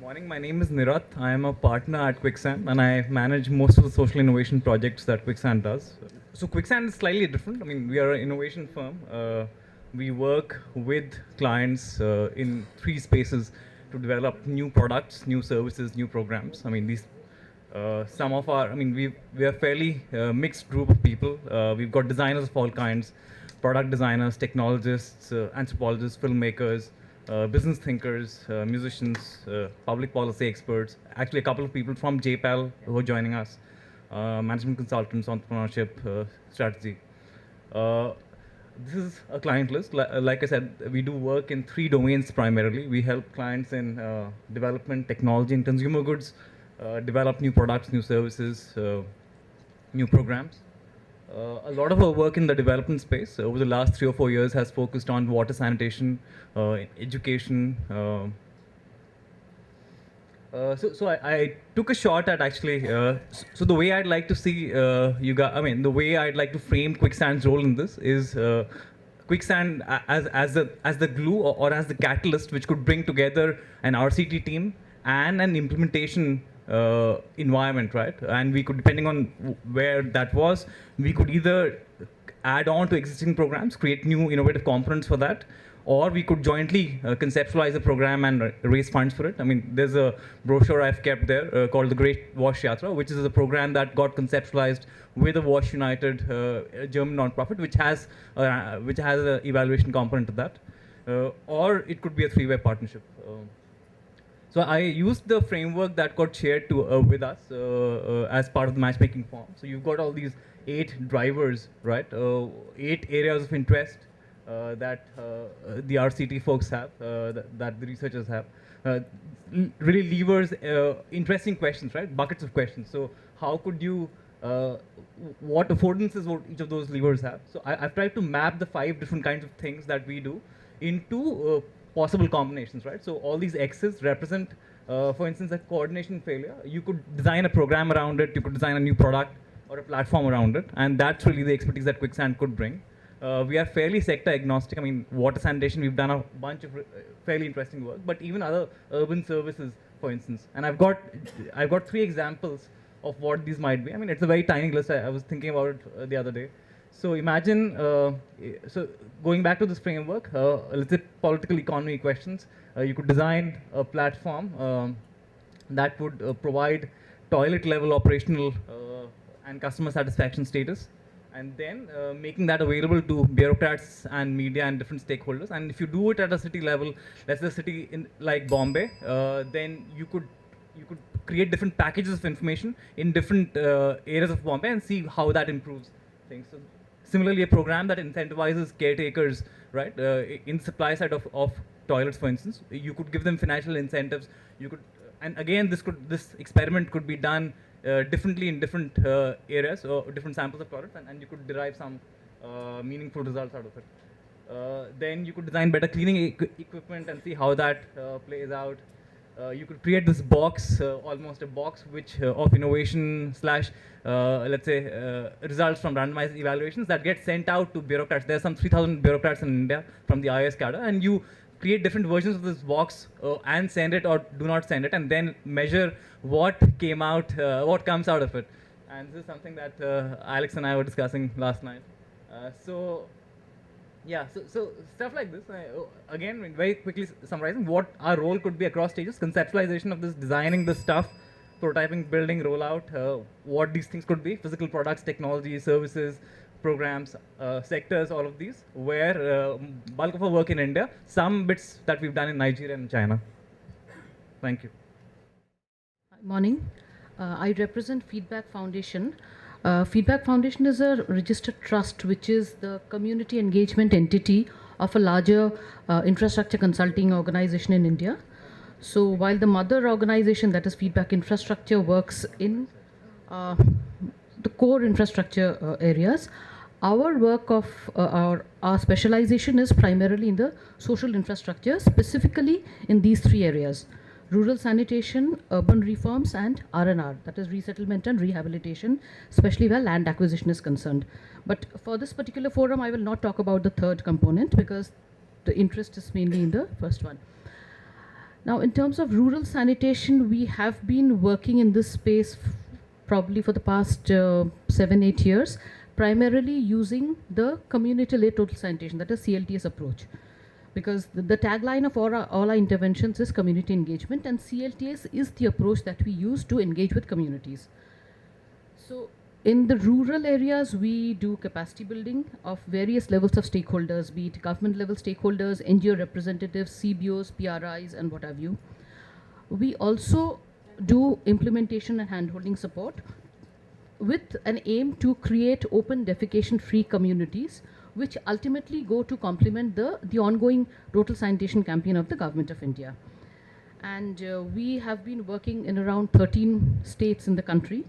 Morning, my name is Nirat. I am a partner at Quicksand and I manage most of the social innovation projects that Quicksand does. So Quicksand is slightly different. I mean, we are an innovation firm. We work with clients in three spaces to develop new products, new services, new programs. I mean, these some of our, I mean, we are fairly mixed group of people. We've got designers of all kinds, product designers, technologists, anthropologists, filmmakers, business thinkers, musicians, public policy experts. Actually, a couple of people from JPAL who are joining us, management consultants, entrepreneurship, strategy. Uh, this is a client list. Like I said, we do work in three domains primarily. We help clients in development, technology, and consumer goods, develop new products, new services, new programs. A lot of our work in the development space over the last 3 or 4 years has focused on water sanitation, education. So I took a shot at actually. So the way I'd like to see you guys, I mean, the way I'd like to frame Quicksand's role in this is Quicksand as the glue or as the catalyst which could bring together an RCT team and an implementation environment, right? And we could, depending on where that was, we could either add on to existing programs, create new innovative components for that, or we could jointly conceptualize a program and raise funds for it. I mean, there's a brochure I've kept there called the Great Wash Yatra, which is a program that got conceptualized with a Wash United German nonprofit, which has an evaluation component to that, or it could be a three-way partnership. So I used the framework that got shared with us as part of the matchmaking form. So you've got all these 8 drivers, right? 8 areas of interest that the RCT folks have, that the researchers have. Really levers, interesting questions, right? Buckets of questions. So how could you, what affordances would each of those levers have? So I've tried to map the 5 different kinds of things that we do into possible combinations, right? So all these X's represent, for instance, a coordination failure. You could design a program around it, you could design a new product or a platform around it, and that's really the expertise that Quicksand could bring. We are fairly sector agnostic. I mean, water sanitation, we've done a bunch of fairly interesting work, but even other urban services, for instance. And I've got 3 examples of what these might be. I mean, it's a very tiny list. I was thinking about it the other day. So imagine, so going back to this framework, let's say political economy questions. You could design a platform that would provide toilet level operational and customer satisfaction status, and then making that available to bureaucrats and media and different stakeholders. And if you do it at a city level, let's say a city in like Bombay, then you could create different packages of information in different areas of Bombay and see how that improves things. So similarly, a program that incentivizes caretakers, right, in supply side of toilets, for instance, you could give them financial incentives. You could, and again, this experiment could be done differently in different areas or different samples of toilets, and you could derive some meaningful results out of it. Then you could design better cleaning equipment and see how that plays out. You could create this box, almost a box which of innovation slash, let's say, results from randomized evaluations that get sent out to bureaucrats. There are some 3,000 bureaucrats in India from the IIS cadre, and you create different versions of this box and send it or do not send it, and then measure what came out, what comes out of it. And this is something that Alex and I were discussing last night. Yeah, so stuff like this. Again, very quickly summarizing what our role could be across stages: conceptualization of this, designing the stuff, prototyping, building, rollout, what these things could be: physical products, technology, services, programs, sectors, all of these. Where bulk of our work in India, some bits that we've done in Nigeria and China. Thank you. Morning. I represent Feedback Foundation. Feedback Foundation is a registered trust, which is the community engagement entity of a larger infrastructure consulting organization in India. So while the mother organization, that is Feedback Infrastructure, works in the core infrastructure areas, our work of our specialization is primarily in the social infrastructure, specifically in these 3 areas: rural sanitation, urban reforms, and R&R, that is resettlement and rehabilitation, especially where land acquisition is concerned. But for this particular forum, I will not talk about the third component because the interest is mainly in the first one. Now, in terms of rural sanitation, we have been working in this space probably for the past 7-8 years, primarily using the community-led total sanitation, that is CLTS approach. Because the tagline of all our interventions is community engagement, and CLTS is the approach that we use to engage with communities. So in the rural areas, we do capacity building of various levels of stakeholders, be it government level stakeholders, NGO representatives, CBOs, PRIs, and what have you. We also do implementation and handholding support with an aim to create open defecation free communities, which ultimately go to complement the ongoing total sanitation campaign of the Government of India. And we have been working in around 13 states in the country.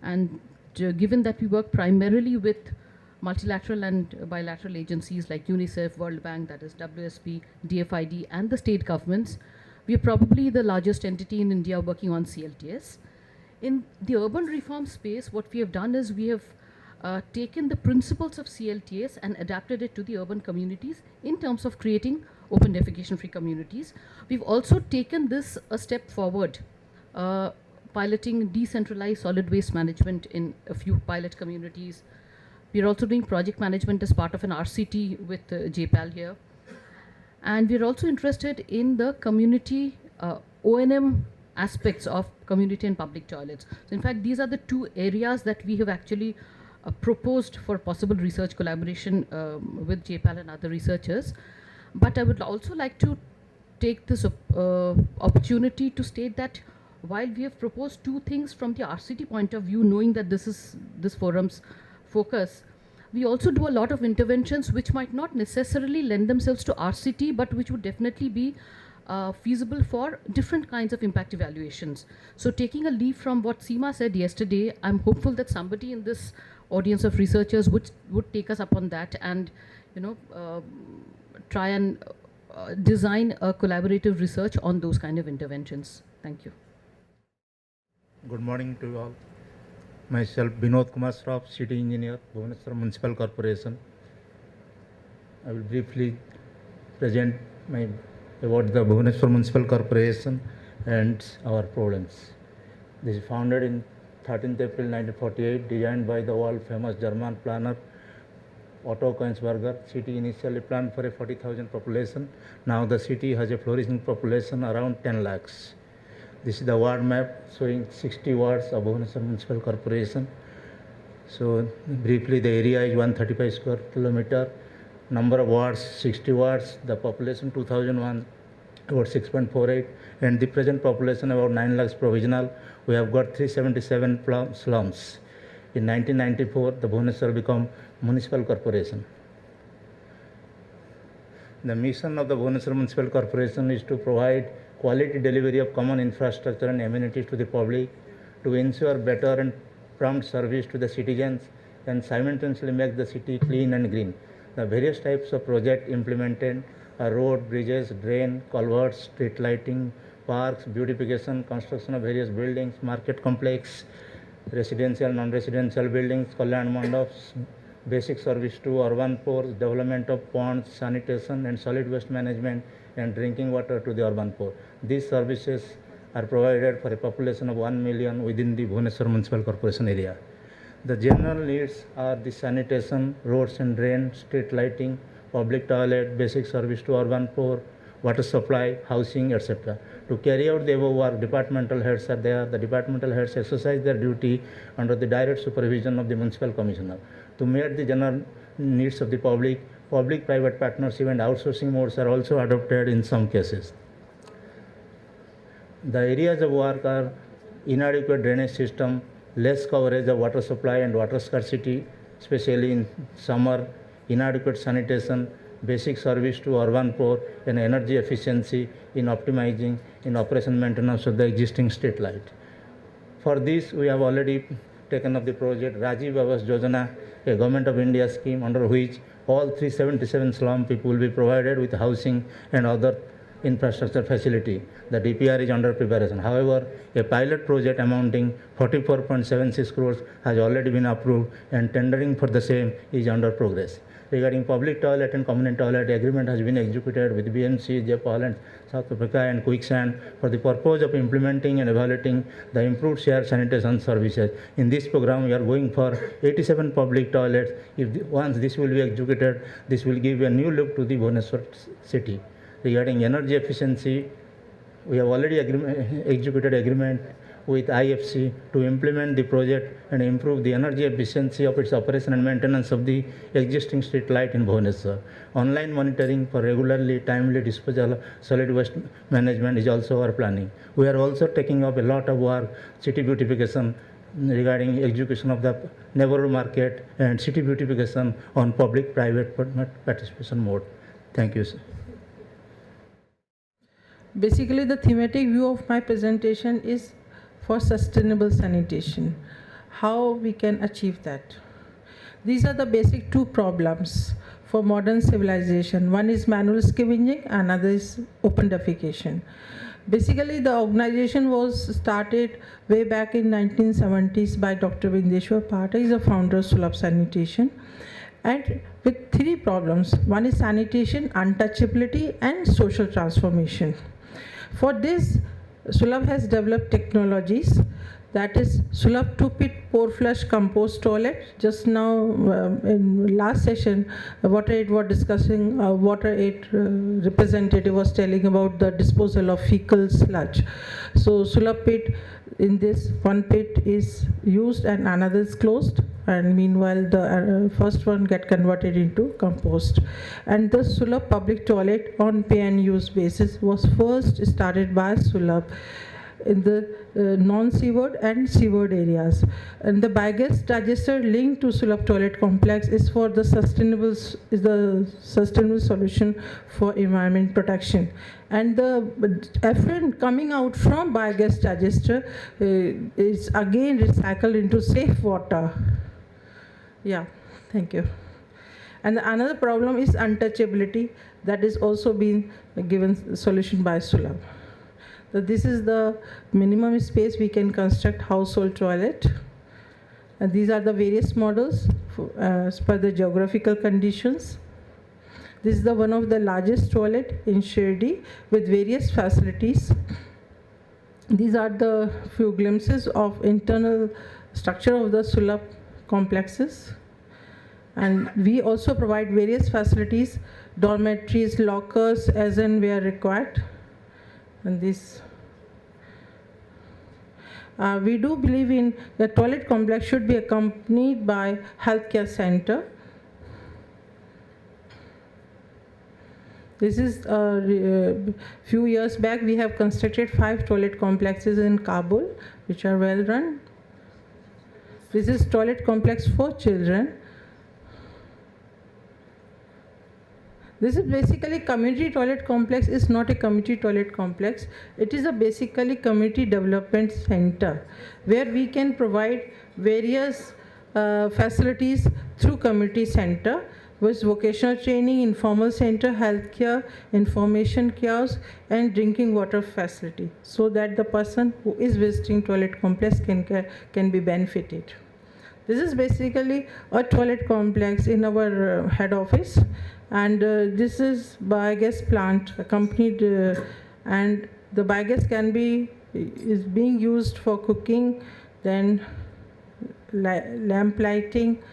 And given that we work primarily with multilateral and bilateral agencies like UNICEF, World Bank, that is WSP, DFID, and the state governments, we are probably the largest entity in India working on CLTS. In the urban reform space, what we have done is we have taken the principles of CLTS and adapted it to the urban communities in terms of creating open defecation-free communities. We've also taken this a step forward, piloting decentralized solid waste management in a few pilot communities. We're also doing project management as part of an RCT with JPAL here. And we're also interested in the community O&M aspects of community and public toilets. So in fact, these are the two areas that we have actually proposed for possible research collaboration with JPAL and other researchers. But I would also like to take this opportunity to state that while we have proposed two things from the RCT point of view, knowing that this is this forum's focus, we also do a lot of interventions which might not necessarily lend themselves to RCT, but which would definitely be feasible for different kinds of impact evaluations. So taking a leaf from what Seema said yesterday, I'm hopeful that somebody in this audience of researchers would take us up on that and, try and design a collaborative research on those kind of interventions. Thank you. Good morning to you all. Myself Binod Kumar Shroff, City Engineer, Bhubaneswar Municipal Corporation. I will briefly present about the Bhubaneswar Municipal Corporation and our problems. This is founded in 13th April 1948, designed by the world famous German planner Otto Koenigsberger. City initially planned for a 40,000 population. Now the city has a flourishing population around 10 lakhs. This is the ward map showing 60 wards of Bhubaneswar Municipal Corporation. So briefly, the area is 135 square kilometer. Number of wards 60 wards. The population 2001 about 6.48, and the present population about 9 lakhs provisional. We have got 377 slums. In 1994, the Bhubaneswar became municipal corporation. The mission of the Bhubaneswar Municipal Corporation is to provide quality delivery of common infrastructure and amenities to the public, to ensure better and prompt service to the citizens, and simultaneously make the city clean and green. The various types of projects implemented are road, bridges, drain, culverts, street lighting, parks, beautification, construction of various buildings, market complex, residential, non-residential buildings, Kalyan Mandaps, basic service to urban poor, development of ponds, sanitation and solid waste management, and drinking water to the urban poor. These services are provided for a population of 1 million within the Bhubaneswar Municipal Corporation area. The general needs are the sanitation, roads and drains, street lighting, public toilet, basic service to urban poor, water supply, housing, etc. To carry out the above work, departmental heads are there. The departmental heads exercise their duty under the direct supervision of the municipal commissioner. To meet the general needs of the public, public-private partnership and outsourcing modes are also adopted in some cases. The areas of work are inadequate drainage system, less coverage of water supply and water scarcity, especially in summer, inadequate sanitation, basic service to urban poor, and energy efficiency in optimizing in operation maintenance of the existing street light. For this, we have already taken up the project Rajiv Awas Yojana, a Government of India scheme under which all 377 slum people will be provided with housing and other infrastructure facility. The DPR is under preparation. However, a pilot project amounting 44.76 crores has already been approved and tendering for the same is under progress. Regarding public toilet and common toilet, agreement has been executed with BMC, Japan, and South Africa and Quicksand for the purpose of implementing and evaluating the improved shared sanitation services. In this program, we are going for 87 public toilets. Once this will be executed, this will give a new look to the Bhubaneswar city. Regarding energy efficiency, we have already executed agreement with IFC to implement the project and improve the energy efficiency of its operation and maintenance of the existing street light in Bhubaneswar. Online monitoring for regularly timely disposal of solid waste management is also our planning. We are also taking up a lot of work, city beautification regarding execution of the neighborhood market and city beautification on public-private participation mode. Thank you, sir. Basically, the thematic view of my presentation is for sustainable sanitation, how we can achieve that. These are the basic two problems for modern civilization. One is manual scavenging, another is open defecation. Basically, the organization was started way back in 1970s by Dr. Vindeshwar Pathak. He is the founder of Sulabh Sanitation, and with three problems. One is sanitation, untouchability, and social transformation. For this, Sulabh has developed technologies, that is Sulabh 2-pit pour flush compost toilet. Just now in last session, Water Aid was discussing, Water Aid representative was telling about the disposal of fecal sludge. So Sulabh pit, in this one pit is used and another is closed, and meanwhile the first one get converted into compost. And the Sulabh public toilet on pay and use basis was first started by Sulabh in the non-seaward and seaward areas. And the biggest digester linked to Sulabh toilet complex is for the sustainable solution for environment protection. And the effluent coming out from biogas digester is again recycled into safe water. Yeah, thank you. And another problem is untouchability, that is also being given solution by Sulabh. So this is the minimum space we can construct household toilet. And these are the various models as per the geographical conditions. This is the one of the largest toilet in Shirdi with various facilities. These are the few glimpses of internal structure of the Sulabh complexes. And we also provide various facilities, dormitories, lockers, as and where required. And this, we do believe in the toilet complex should be accompanied by healthcare center. This is few years back we have constructed 5 toilet complexes in Kabul, which are well run. This is toilet complex for children. This is basically community toilet complex. Is not a community toilet complex. It is a basically community development center where we can provide various facilities through community center with vocational training, informal center, healthcare, information kiosk, and drinking water facility, so that the person who is visiting toilet complex can be benefited. This is basically a toilet complex in our head office. And this is biogas plant accompanied, and the biogas is being used for cooking, then lamp lighting,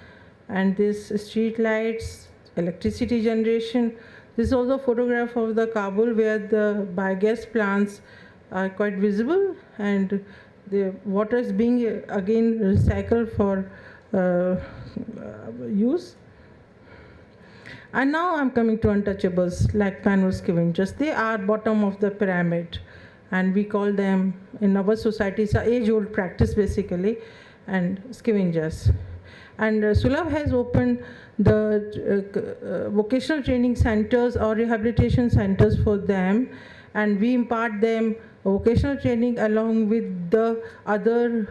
and this street lights, electricity generation. This is also a photograph of the Kabul where the biogas plants are quite visible, and the water is being again recycled for use. And now I'm coming to untouchables like manual scavengers. They are bottom of the pyramid, and we call them in our society, it's an age-old practice basically, and scavengers. And Sulabh has opened the vocational training centers or rehabilitation centers for them, and we impart them vocational training along with the other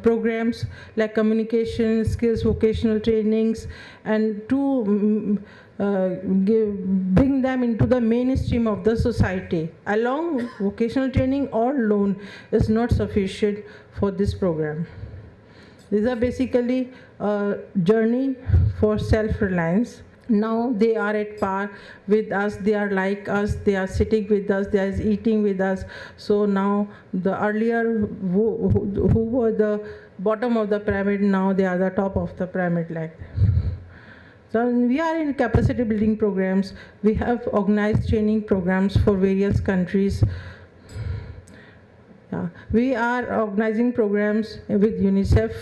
programs like communication skills, vocational trainings, and to bring them into the mainstream of the society. Along vocational training or loan is not sufficient for this program. These are basically a journey for self-reliance. Now they are at par with us, they are like us, they are sitting with us, they are eating with us. So now the earlier who were the bottom of the pyramid, now they are the top of the pyramid like that. So we are in capacity building programs. We have organized training programs for various countries. Yeah. We are organizing programs with UNICEF,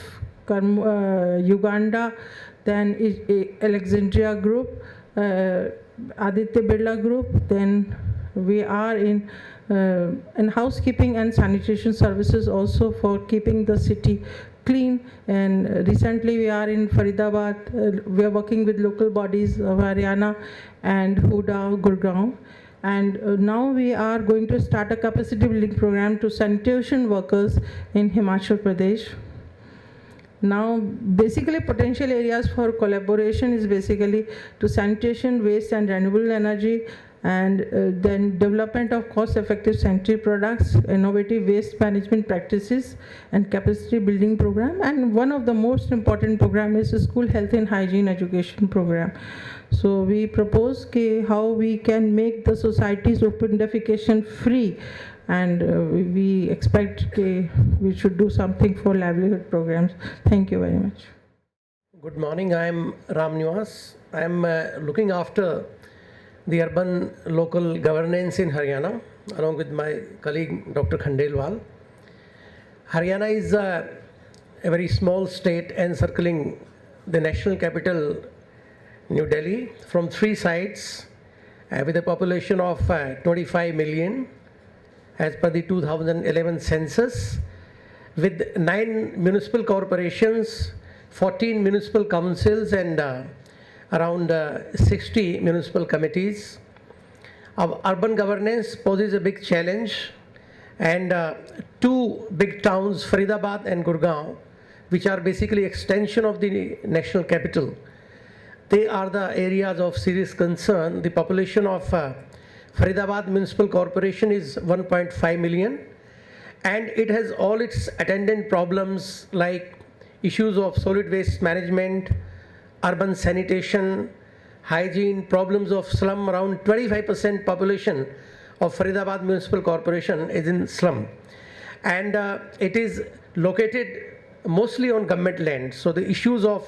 Uganda, then Alexandria Group, Aditya Birla Group. Then we are in housekeeping and sanitation services also for keeping the city clean. And recently we are in Faridabad. We are working with local bodies of Haryana and Huda, Gurgaon. And now we are going to start a capacity building program to sanitation workers in Himachal Pradesh. Now, basically potential areas for collaboration is basically to sanitation, waste and renewable energy, and then development of cost-effective sanitary products, innovative waste management practices, and capacity building program. And one of the most important program is the school health and hygiene education program. So we propose how we can make the societies open defecation free, and we expect we should do something for livelihood programs. Thank you very much. Good morning, I am Ram Niwas. I am looking after the urban local governance in Haryana along with my colleague Dr. Khandelwal. Haryana is a very small state encircling the national capital New Delhi from 3 sides with a population of 25 million as per the 2011 census, with 9 municipal corporations, 14 municipal councils and around 60 municipal committees. Our urban governance poses a big challenge, and 2 big towns, Faridabad and Gurgaon, which are basically extension of the national capital, they are the areas of serious concern. The population of Faridabad Municipal Corporation is 1.5 million, and it has all its attendant problems like issues of solid waste management, urban sanitation, hygiene, problems of slum. Around 25% population of Faridabad Municipal Corporation is in slum, and it is located mostly on government land. So the issues of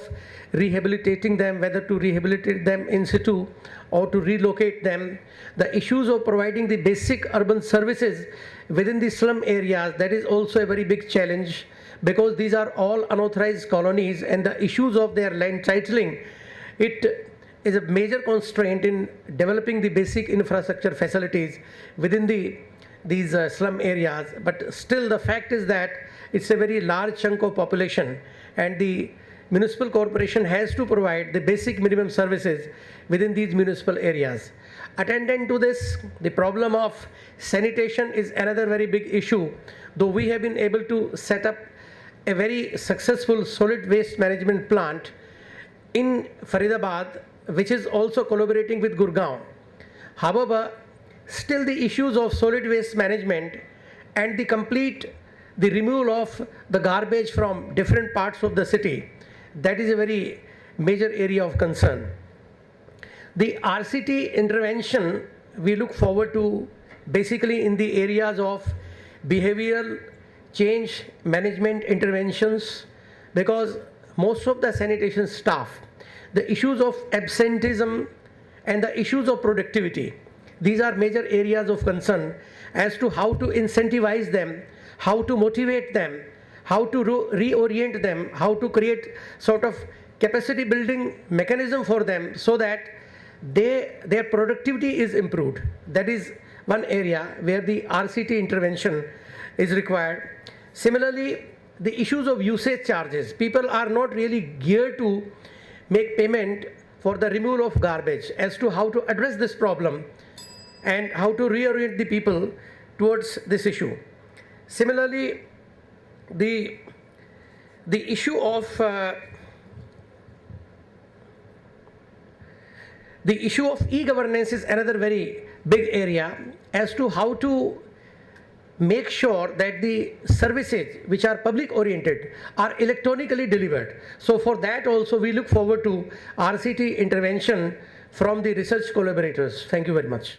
rehabilitating them, whether to rehabilitate them in situ or to relocate them, the issues of providing the basic urban services within the slum areas, that is also a very big challenge, because these are all unauthorized colonies, and the issues of their land titling, it is a major constraint in developing the basic infrastructure facilities within these slum areas. But still the fact is that it's a very large chunk of population, and the municipal corporation has to provide the basic minimum services within these municipal areas. Attendant to this, the problem of sanitation is another very big issue, though we have been able to set up a very successful solid waste management plant in Faridabad, which is also collaborating with Gurgaon. However, still the issues of solid waste management and the removal of the garbage from different parts of the city, that is a very major area of concern. The RCT intervention we look forward to basically in the areas of behavioral change management interventions, because most of the sanitation staff, the issues of absenteeism and the issues of productivity, these are major areas of concern as to how to incentivize them, how to motivate them, how to reorient them, how to create sort of capacity building mechanism for them so that their productivity is improved. That is one area where the RCT intervention is required. Similarly, the issues of usage charges. People are not really geared to make payment for the removal of garbage. As to how to address this problem and how to reorient the people towards this issue. Similarly, the issue of e-governance is another very big area as to how to make sure that the services which are public oriented are electronically delivered. So for that also we look forward to RCT intervention from the research collaborators. Thank you very much.